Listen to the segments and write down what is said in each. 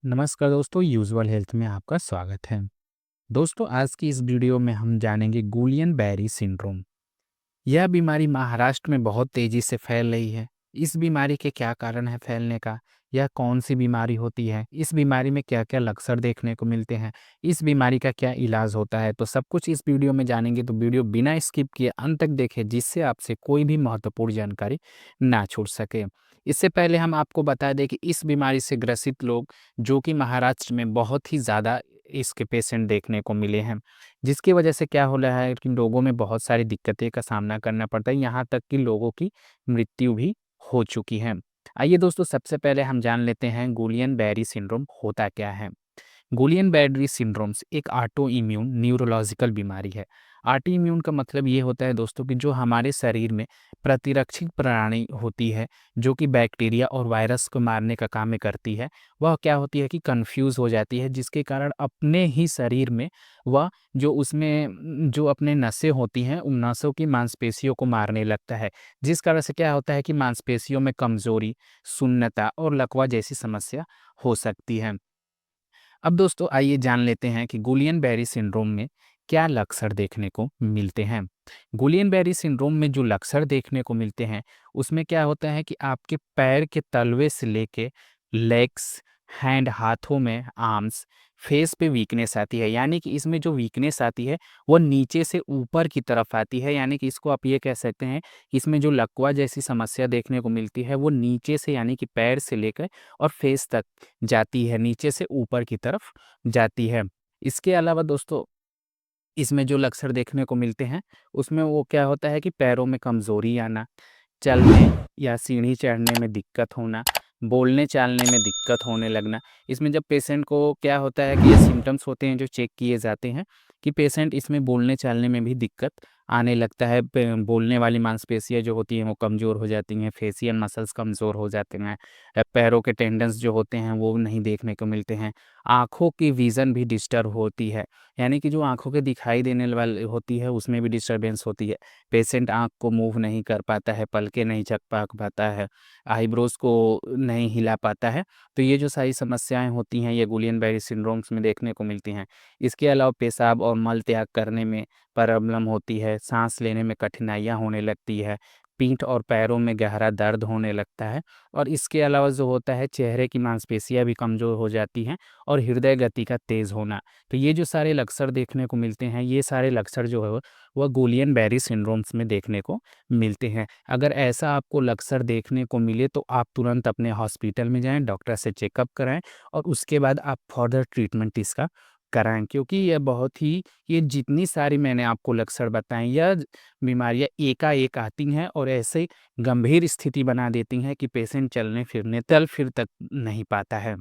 नमस्कार दोस्तों, usual health में आपका स्वागत है। दोस्तों, आज की इस वीडियो में हम जानेंगे गुलियन बेरी सिंड्रोम। यह बीमारी महाराष्ट्र में बहुत तेजी से फैल रही है। इस बीमारी के क्या कारण है फैलने का? यह कौन सी बीमारी होती है? इस बीमारी में क्या-क्या लक्षण देखने को मिलते हैं? इस बीमारी का क्या इलाज होता है? तो सब कुछ इस वीडियो में जानेंगे, तो वीडियो बिना स्किप किए अंत तक देखें, जिससे आपसे कोई भी महत्वपूर्ण जानकारी ना छूट सके। इससे पहले हम आपको बता दें कि इस बीमारी से ग्रसित लोग, जो कि महाराष्ट्र में बहुत ही ज़्यादा इसके पेशेंट देखने को मिले हैं, जिसकी वजह से क्या हो रहा है कि लोगों में बहुत सारी दिक्कतें का सामना करना पड़ता है, यहाँ तक कि लोगों की मृत्यु भी हो चुकी है। आइए दोस्तों, सबसे पहले हम जान लेते हैं गुलियन बेरी सिंड्रोम होता क्या है। गुलियन बेरी सिंड्रोम्स एक ऑटो इम्यून न्यूरोलॉजिकल बीमारी है। ऑटो इम्यून का मतलब ये होता है दोस्तों कि जो हमारे शरीर में प्रतिरक्षी प्रणाली होती है, जो कि बैक्टीरिया और वायरस को मारने का काम में करती है, वह क्या होती है कि कंफ्यूज हो जाती है, जिसके कारण अपने ही शरीर में वह जो उसमें जो अपने नसें होती हैं, उन नसों की मांसपेशियों को मारने लगता है, जिस कारण से क्या होता है कि मांसपेशियों में कमजोरी, सुन्नता और लकवा जैसी समस्या हो सकती है। अब दोस्तों, आइए जान लेते हैं कि गुलियन बेरी सिंड्रोम में क्या लक्षण देखने को मिलते हैं। गुलियन बेरी सिंड्रोम में जो लक्षण देखने को मिलते हैं, उसमें क्या होता है कि आपके पैर के तलवे से लेके लेग्स, हैंड, हाथों में, आर्म्स, फेस पे वीकनेस आती है। यानी कि इसमें जो वीकनेस आती है वो नीचे से ऊपर की तरफ आती है। यानी कि इसको आप ये कह सकते हैं कि इसमें जो लकवा जैसी समस्या देखने को मिलती है, वो नीचे से यानी कि पैर से लेकर और फेस तक जाती है, नीचे से ऊपर की तरफ जाती है। इसके अलावा दोस्तों, इसमें जो लक्षण देखने को मिलते हैं, उसमें वो क्या होता है कि पैरों में कमज़ोरी आना, चलने या सीढ़ी चढ़ने में दिक्कत होना, बोलने-चालने में दिक्कत होने लगना। इसमें जब पेशेंट को क्या होता है कि ये सिम्पटम्स होते हैं जो चेक किए जाते हैं कि पेशेंट इसमें बोलने-चालने में भी दिक्कत आने लगता है। बोलने वाली मांसपेशियाँ जो होती हैं वो कमज़ोर हो जाती हैं, फेशियल मसल्स कमज़ोर हो जाते हैं, पैरों के टेंडन्स जो होते हैं वो नहीं देखने को मिलते हैं। आँखों की विज़न भी डिस्टर्ब होती है, यानी कि जो आँखों के दिखाई देने वाली होती है उसमें भी डिस्टर्बेंस होती है। पेशेंट आँख को मूव नहीं कर पाता है, पलकें नहीं झपक पाता है, आईब्रोज़ को नहीं हिला पाता है। तो ये जो सारी समस्याएँ होती हैं, ये गुलियन बेरी सिंड्रोम्स में देखने को मिलती हैं। इसके अलावा पेशाब और मल त्याग करने में प्रॉब्लम होती है, साँस लेने में कठिनाइयाँ होने लगती है, पीठ और पैरों में गहरा दर्द होने लगता है, और इसके अलावा जो होता है चेहरे की मांसपेशियाँ भी कमज़ोर हो जाती हैं और हृदय गति का तेज़ होना। तो ये जो सारे लक्षण देखने को मिलते हैं, ये सारे लक्षण जो है वह गुलियन बेरी सिंड्रोम्स में देखने को मिलते हैं। अगर ऐसा आपको लक्षण देखने को मिले तो आप तुरंत अपने हॉस्पिटल में जाएँ, डॉक्टर से चेकअप कराएँ और उसके बाद आप फर्दर ट्रीटमेंट इसका कराएँ, क्योंकि यह बहुत ही ये जितनी सारी मैंने आपको लक्षण बताएँ, यह बीमारियाँ एकाएक आती हैं और ऐसे गंभीर स्थिति बना देती हैं कि पेशेंट चलने-फिरने, चल-फिर तक नहीं पाता है।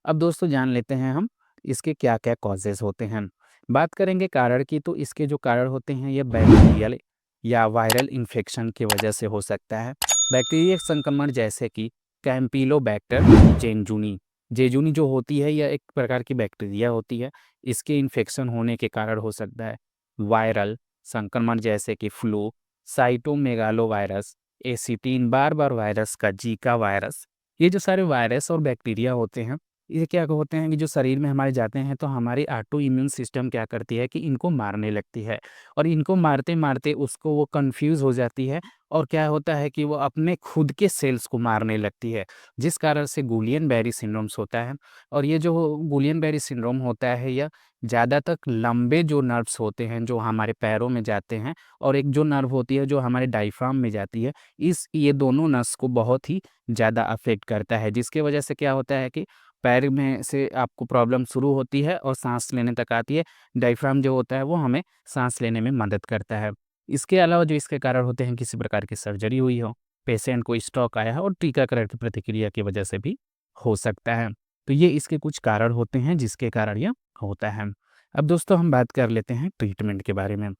अब दोस्तों, जान लेते हैं हम इसके क्या-क्या कॉजेज़ होते हैं। बात करेंगे कारण की, तो इसके जो कारण होते हैं ये बैक्टीरियल या वायरल इन्फेक्शन की वजह से हो सकता है। बैक्टीरिया संक्रमण जैसे कि कैम्पिलोबैक्टर जेजूनी। जेजूनी जो होती है यह एक प्रकार की बैक्टीरिया होती है। इसके इन्फेक्शन होने के कारण हो सकता है। वायरल संक्रमण जैसे कि फ्लू, साइटोमेगालोवायरस, एसिटिन बार-बार वायरस का जीका वायरस। ये जो सारे वायरस और बैक्टीरिया होते हैं, ये क्या होते हैं कि जो शरीर में हमारे जाते हैं तो हमारी ऑटो इम्यून सिस्टम क्या करती है कि इनको मारने लगती है, और इनको मारते-मारते उसको वो कन्फ्यूज़ हो जाती है और क्या होता है कि वो अपने खुद के सेल्स को मारने लगती है, जिस कारण से गुलियन बेरी सिंड्रोम्स होता है। और ये जो गुलियन बेरी सिंड्रोम होता है, यह ज़्यादातर लंबे जो नर्व्स होते हैं जो हमारे पैरों में जाते हैं, और एक जो नर्व होती है जो हमारे डायफ्राम में जाती है, ये दोनों नस को बहुत ही ज़्यादा अफ़ेक्ट करता है, जिसकी वजह से क्या होता है कि पैर में से आपको प्रॉब्लम शुरू होती है और साँस लेने तक आती है। डायफ्राम जो होता है वो हमें साँस लेने में मदद करता है। इसके अलावा जो इसके कारण होते हैं, किसी प्रकार की सर्जरी हुई हो, पेशेंट को स्ट्रोक आया है, और टीकाकरण की प्रतिक्रिया की वजह से भी हो सकता है। तो ये इसके कुछ कारण होते हैं जिसके कारण यह होता है। अब दोस्तों, हम बात कर लेते हैं ट्रीटमेंट के बारे में।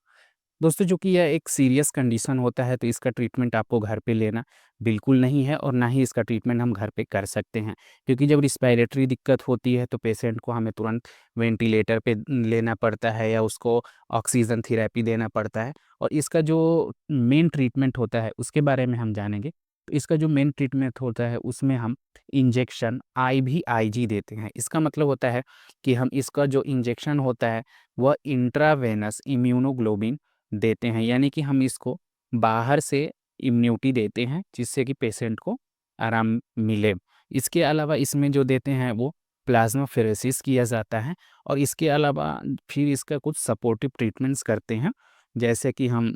दोस्तों, चूँकि यह एक सीरियस कंडीशन होता है तो इसका ट्रीटमेंट आपको घर पे लेना बिल्कुल नहीं है, और ना ही इसका ट्रीटमेंट हम घर पे कर सकते हैं। क्योंकि जब रिस्पायरेटरी दिक्कत होती है तो पेशेंट को हमें तुरंत वेंटिलेटर पे लेना पड़ता है या उसको ऑक्सीजन थेरेपी देना पड़ता है, और इसका जो मेन ट्रीटमेंट होता है उसके बारे में हम जानेंगे। तो इसका जो मेन ट्रीटमेंट होता है उसमें हम इंजेक्शन IVIG देते हैं। इसका मतलब होता है कि हम इसका जो इंजेक्शन होता है वह इंट्रावेनस इम्यूनोग्लोबिन देते हैं, यानी कि हम इसको बाहर से इम्यूनिटी देते हैं जिससे कि पेशेंट को आराम मिले। इसके अलावा इसमें जो देते हैं वो प्लाज्माफेरेसिस किया जाता है, और इसके अलावा फिर इसका कुछ सपोर्टिव ट्रीटमेंट्स करते हैं, जैसे कि हम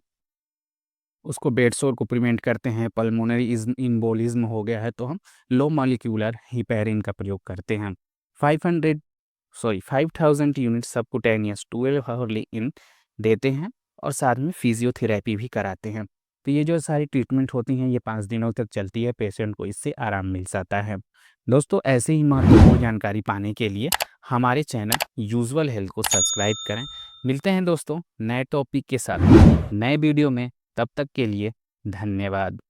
उसको बेड सोर को प्रिवेंट करते हैं। पल्मोनरी इम्बोलिज्म हो गया है तो हम लो मॉलिक्यूलर हिपैरिन का प्रयोग करते हैं। 5000 यूनिट सबकुटेनियस 12 हावरली इन देते हैं, और साथ में फिजियोथेरेपी भी कराते हैं। तो ये जो सारी ट्रीटमेंट होती हैं ये 5 दिनों तक चलती है, पेशेंट को इससे आराम मिल जाता है। दोस्तों, ऐसे ही महत्वपूर्ण जानकारी पाने के लिए हमारे चैनल यूजुअल हेल्थ को सब्सक्राइब करें। मिलते हैं दोस्तों नए टॉपिक के साथ नए वीडियो में, तब तक के लिए धन्यवाद।